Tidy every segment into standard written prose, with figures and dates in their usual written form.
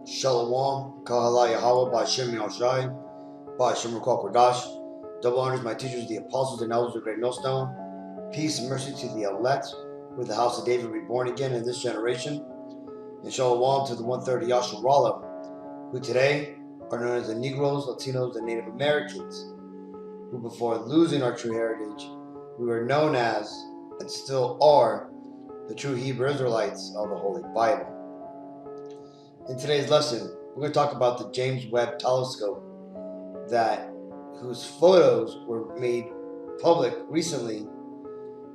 Shalom, Kahala Yahweh, Ba'Shem Yahushai, Ba'Shem Ruach Kodash. Double honors my teachers, the apostles and elders of Great Millstone. Peace and mercy to the elect, with the house of David reborn again in this generation. And Shalom to the 130 Yasharala, who today are known as the Negroes, Latinos, and Native Americans, who before losing our true heritage, we were known as, and still are, the true Hebrew Israelites of the Holy Bible. In today's lesson, we're going to talk about the James Webb telescope whose photos were made public recently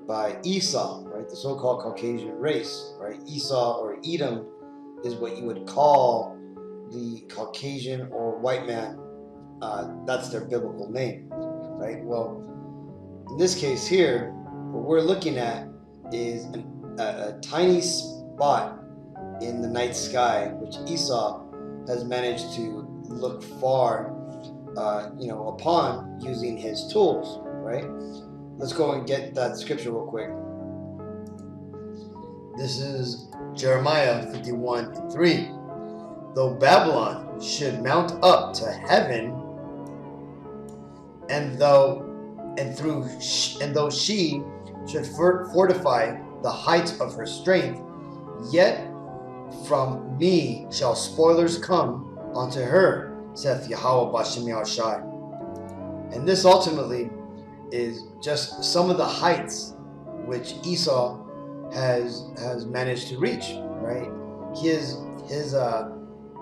by Esau, right? The so-called Caucasian race, right? Esau or Edom is what you would call the Caucasian or white man. That's their biblical name, right? Well, in this case here, what we're looking at is a tiny spot in the night sky, which Esau has managed to look far, upon using his tools, right? Let's go and get that scripture real quick. This is Jeremiah 51:3. Though Babylon should mount up to heaven, and though she should fortify the heights of her strength, yet from me shall spoilers come unto her, saith Yahweh Ba'Shem Yahushai. And this ultimately is just some of the heights which Esau has managed to reach, right? His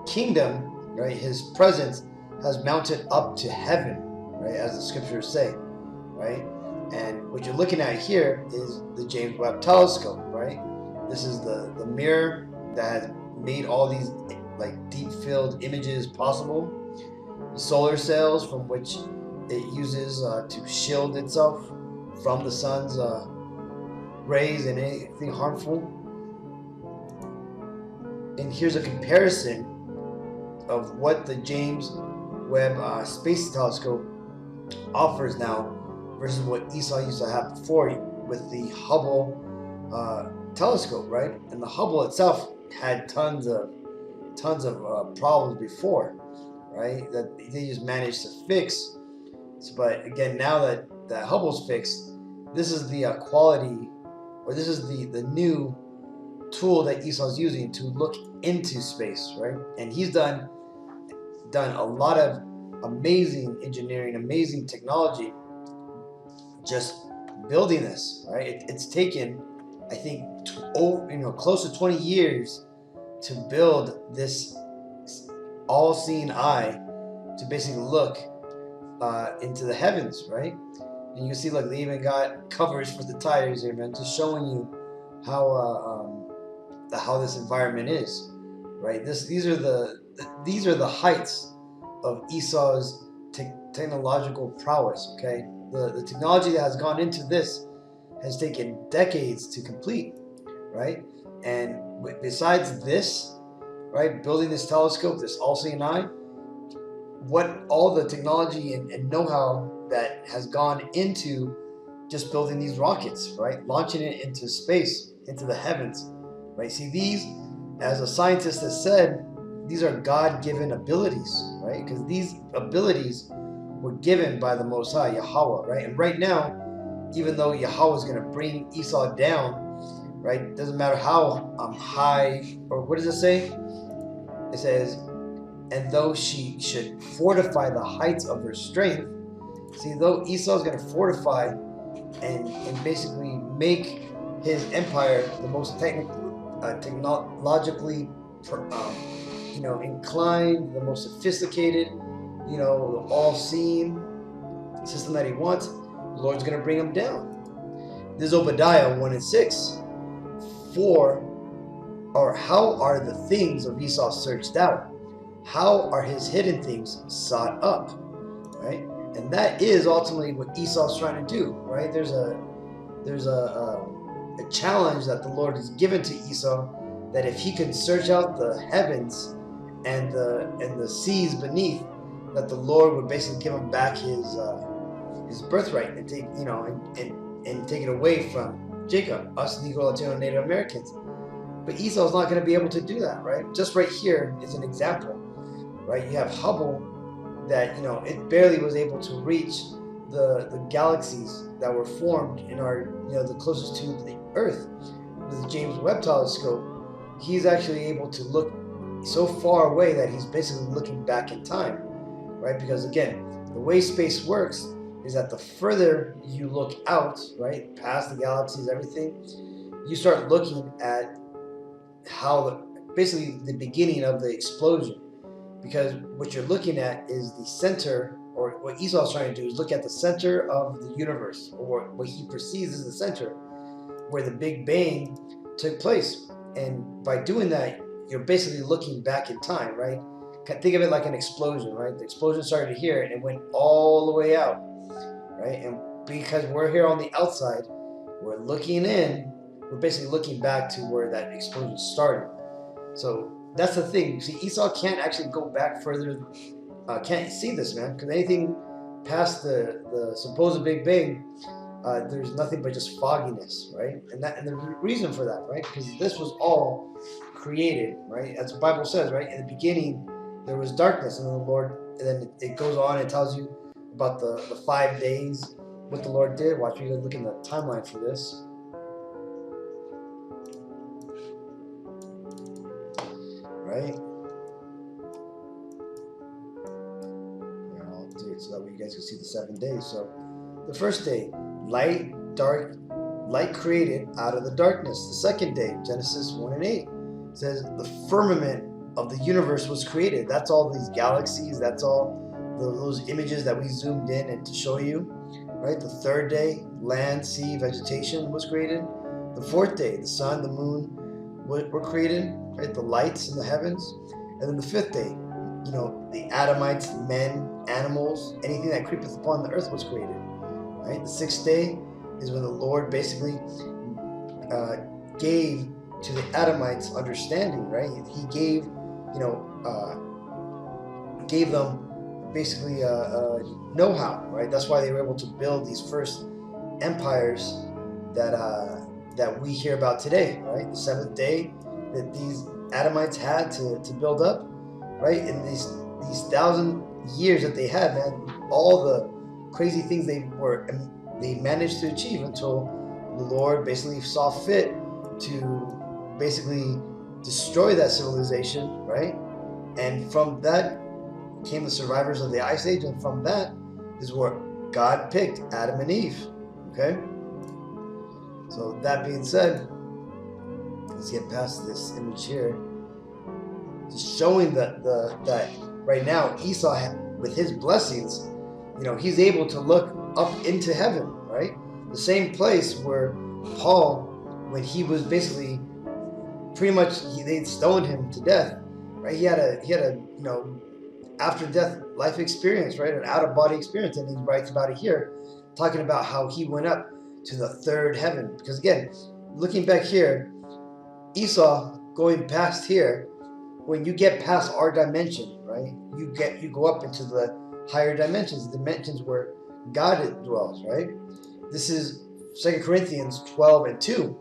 kingdom, right? His presence has mounted up to heaven, right? As the scriptures say, right? And what you're looking at here is the James Webb telescope, right? This is the mirror that has made all these deep field images possible. Solar cells from which it uses to shield itself from the sun's rays and anything harmful. And here's a comparison of what the James Webb Space Telescope offers now versus what Esau used to have before with the Hubble telescope, right? And the Hubble itself had tons of problems before, right? That they just managed to fix. But again, now that Hubble's fixed, this is the quality, or this is the new tool that Esau's using to look into space, right? And he's done a lot of amazing engineering, amazing technology, just building this, right? It's taken, I think, close to 20 years to build this all-seeing eye to basically look into the heavens, right? And you can see, like, they even got covers for the tires here, man, just showing you how this environment is, right? These are the heights of Esau's technological prowess. Okay, the technology that has gone into this has taken decades to complete, right? And besides this, right, building this telescope, this all-seeing eye, what all the technology and know-how that has gone into just building these rockets, right, launching it into space, into the heavens, right? See, these, as a scientist has said, these are God-given abilities, right? Because these abilities were given by the Most High, Yahweh, right? And right now, even though Yahweh is going to bring Esau down, right? It doesn't matter how high, or what does it say? It says, and though she should fortify the heights of her strength. See, though Esau is going to fortify and basically make his empire the most technologically inclined, the most sophisticated, the all-seeing system that he wants, the Lord's going to bring him down. This is Obadiah 1:6. How are the things of Esau searched out? How are his hidden things sought up? Right? And that is ultimately what Esau's trying to do, right? There's a challenge that the Lord has given to Esau, that if he can search out the heavens and the seas beneath, that the Lord would basically give him back his birthright and take it away from Jacob, us Negro, Latino, Native Americans. But Esau's not going to be able to do that, right? Just right here is an example, right? You have Hubble that, it barely was able to reach the galaxies that were formed in our, the closest to the Earth. With the James Webb telescope, he's actually able to look so far away that he's basically looking back in time, right? Because again, the way space works is that the further you look out, right, past the galaxies, everything, you start looking at how basically the beginning of the explosion. Because what you're looking at is the center, or what Esau's trying to do is look at the center of the universe, or what he perceives as the center, where the Big Bang took place. And by doing that, you're basically looking back in time, right? Think of it like an explosion, right? The explosion started here and it went all the way out, right? And because we're here on the outside, we're looking in, we're basically looking back to where that explosion started. So that's the thing. See, Esau can't actually go back further, can't see this, man, because anything past the supposed Big Bang, there's nothing but just fogginess, right? And the reason for that, right? Because this was all created, right? As the Bible says, right? In the beginning, there was darkness, and then the Lord, and then it goes on and tells you about the 5 days, what the Lord did. Watch me look in the timeline for this. Right? Here, I'll do it so that way you guys can see the 7 days. So the first day, light, dark, light created out of the darkness. The second day, Genesis 1 and 8, says the firmament of the universe was created. That's all these galaxies, that's all those images that we zoomed in and to show you, right? The third day, land, sea, vegetation was created. The fourth day, the sun, the moon were created, right? The lights in the heavens. And then the fifth day, the Adamites, men, animals, anything that creepeth upon the earth was created, right? The sixth day is when the Lord basically gave to the Adamites understanding, right? He gave, gave them basically know-how, right? That's why they were able to build these first empires that we hear about today, right? The seventh day that these Adamites had to build up, right? In these 1,000 years that they had, man, all the crazy things they managed to achieve until the Lord basically saw fit to basically destroy that civilization, right? And from that came the survivors of the Ice Age, and from that is where God picked Adam and Eve, okay? So that being said, let's get past this image here. Just showing that right now Esau, with his blessings, he's able to look up into heaven, right? The same place where Paul, when he was basically pretty much, they stoned him to death, right? He had a after death life experience, right? An out of body experience, and he writes about it here, talking about how he went up to the third heaven. Because again, looking back here, Esau going past here, when you get past our dimension, right? You go up into the higher dimensions where God dwells, right? This is 2 Corinthians 12 and 2.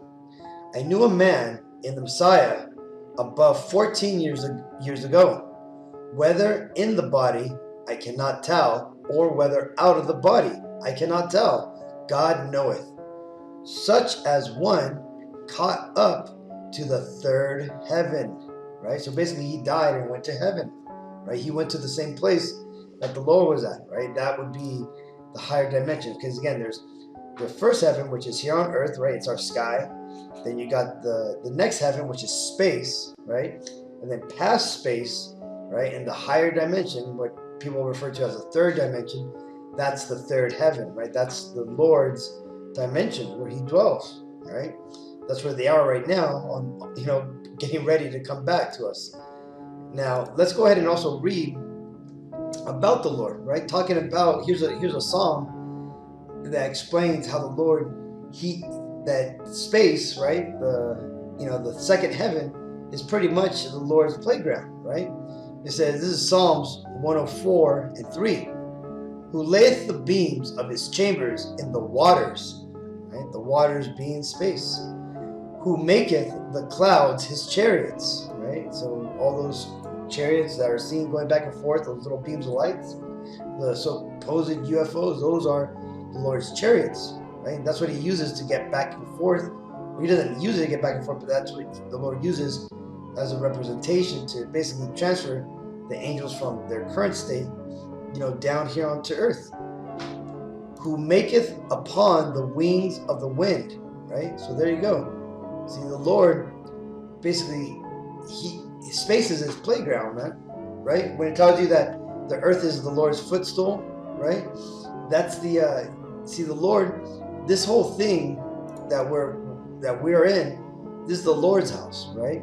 I knew a man in the Messiah above 14 years ago, whether in the body I cannot tell, or whether out of the body I cannot tell. God knoweth. Such as one caught up to the third heaven, right? So basically he died and went to heaven, right? He went to the same place that the Lord was at, right? That would be the higher dimension. Because again, there's the first heaven, which is here on earth, right? It's our sky. Then you got the next heaven, which is space, right? And then past space, right? And the higher dimension, what people refer to as the third dimension, that's the third heaven, right? That's the Lord's dimension where he dwells, right? That's where they are right now, on getting ready to come back to us. Now let's go ahead and also read about the Lord, right? Talking about, here's a psalm that explains how the Lord, that space, right? The second heaven is pretty much the Lord's playground, right? It says, this is Psalms 104 and 3. Who layeth the beams of his chambers in the waters, right? The waters being space. who maketh the clouds his chariots, right? So all those chariots that are seen going back and forth, those little beams of lights, the supposed UFOs, those are the Lord's chariots, right? That's what he uses to get back and forth. He doesn't use it to get back and forth, but that's what the Lord uses as a representation to basically transfer the angels from their current state, down here onto earth. Who maketh upon the wings of the wind, right? So there you go. See, the Lord basically, space is his playground, man, right? When it tells you that the earth is the Lord's footstool, right? That's the the Lord. This whole thing that we're in, this is the Lord's house, right?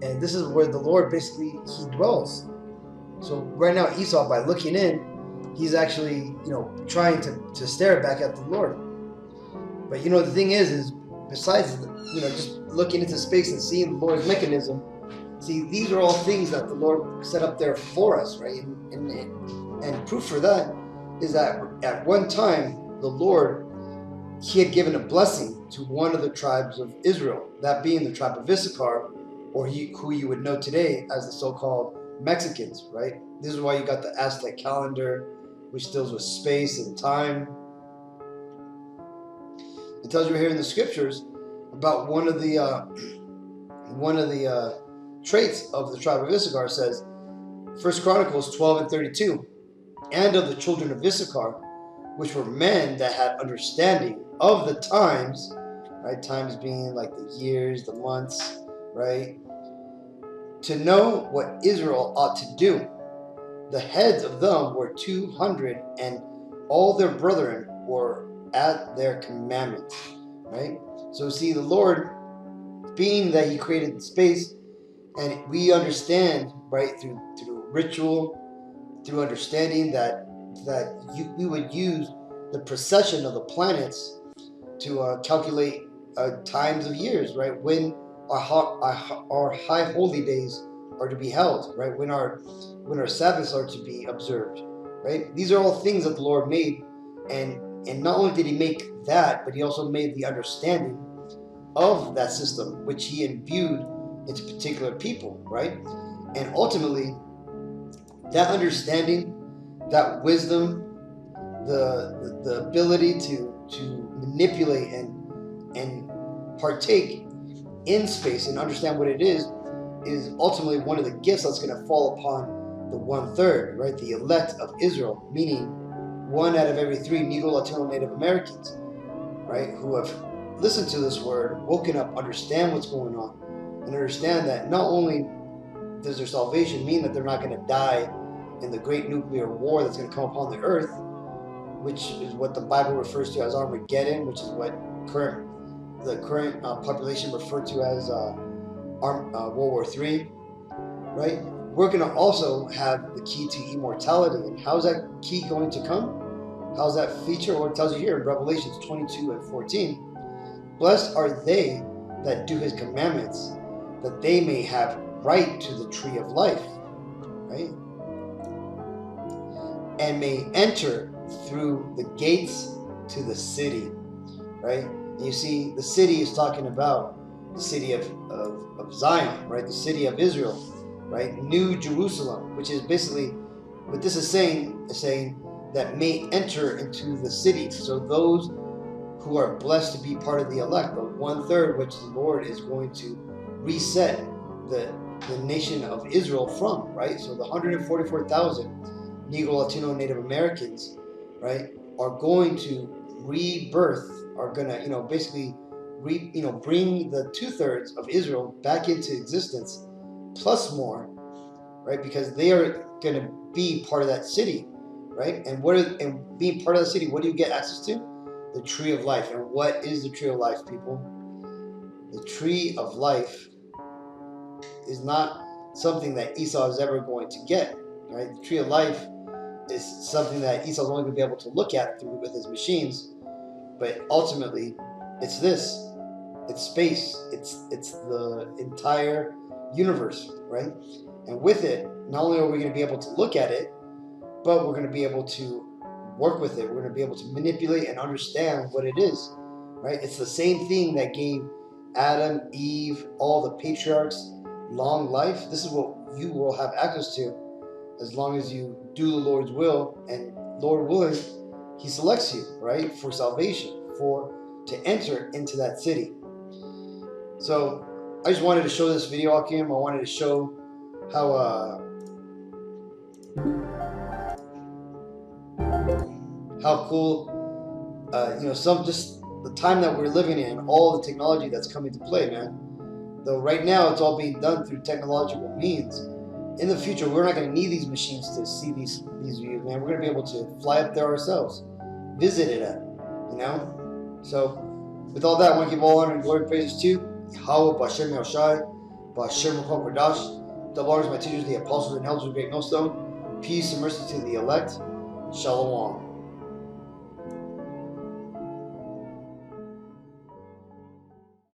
And this is where the Lord basically he dwells. So right now Esau, by looking in, he's actually trying to stare back at the Lord. But the thing is besides just looking into space and seeing the Lord's mechanism, see, these are all things that the Lord set up there for us, right? And proof for that is that at one time the Lord, he had given a blessing to one of the tribes of Israel, that being the tribe of Issachar, or who you would know today as the so-called Mexicans, right? This is why you got the Aztec calendar, which deals with space and time. It tells you here in the scriptures about one of the traits of the tribe of Issachar. Says, 1 Chronicles 12:32, and of the children of Issachar, which were men that had understanding of the times, right? Times being like the years, the months, right? To know what Israel ought to do. The heads of them were 200, and all their brethren were at their commandments, right? So see, the Lord, being that he created space, and we understand, right, through ritual, through understanding that we would use the precession of the planets to calculate times of years, right? When our high holy days are to be held, right? When our Sabbaths are to be observed, right? These are all things that the Lord made, and not only did he make that, but he also made the understanding of that system, which he imbued into particular people, right? And ultimately, that understanding, that wisdom, the ability to manipulate and partake in space and understand what it is ultimately one of the gifts that's going to fall upon the 1/3, right? The elect of Israel, meaning 1 out of every 3 Negro, Latino, Native Americans, right? Who have listened to this word, woken up, understand what's going on, and understand that not only does their salvation mean that they're not going to die in the great nuclear war that's going to come upon the earth, which is what the Bible refers to as Armageddon, which is what the current population referred to as World War III, right? We're going to also have the key to immortality. And how's that key going to come? How's that feature? Well, it tells you here in Revelations 22:14. Blessed are they that do his commandments, that they may have right to the tree of life, right? And may enter through the gates to the city, right? And you see, the city is talking about the city of Zion, right? The city of Israel, right? New Jerusalem, which is basically what this is saying that may enter into the city. So those who are blessed to be part of the elect, the 1/3, which the Lord is going to reset the nation of Israel from, right? So the 144,000 Negro, Latino, Native Americans, right, are going to rebirth, are going to, basically, bring the 2/3 of Israel back into existence, plus more, right? Because they are going to be part of that city, right? And being part of the city, what do you get access to? The tree of life. And what is the tree of life, people? The tree of life is not something that Esau is ever going to get, right? The tree of life is something that Esau's only going to be able to look at with his machines, but ultimately, it's this. It's space. It's the entire universe, right? And with it, not only are we going to be able to look at it, but we're going to be able to work with it. We're going to be able to manipulate and understand what it is, right? It's the same thing that gave Adam, Eve, all the patriarchs, long life. This is what you will have access to as long as you do the Lord's will, and Lord willing, He selects you, right, for salvation, to enter into that city. So I just wanted to show this video, Akim. I wanted to show how cool, just the time that we're living in, all the technology that's coming to play, man. Though right now it's all being done through technological means. In the future, we're not going to need these machines to see these views, man. We're going to be able to fly up there ourselves, visit it at, So, with all that, I want to give all honor and glory and praises to Yahweh, B'Ashem Yahushai, B'Ashem Ruach HaKodesh. Double honors my teachers, the apostles and elders of Great Millstone. Peace and mercy to the elect. Shalom.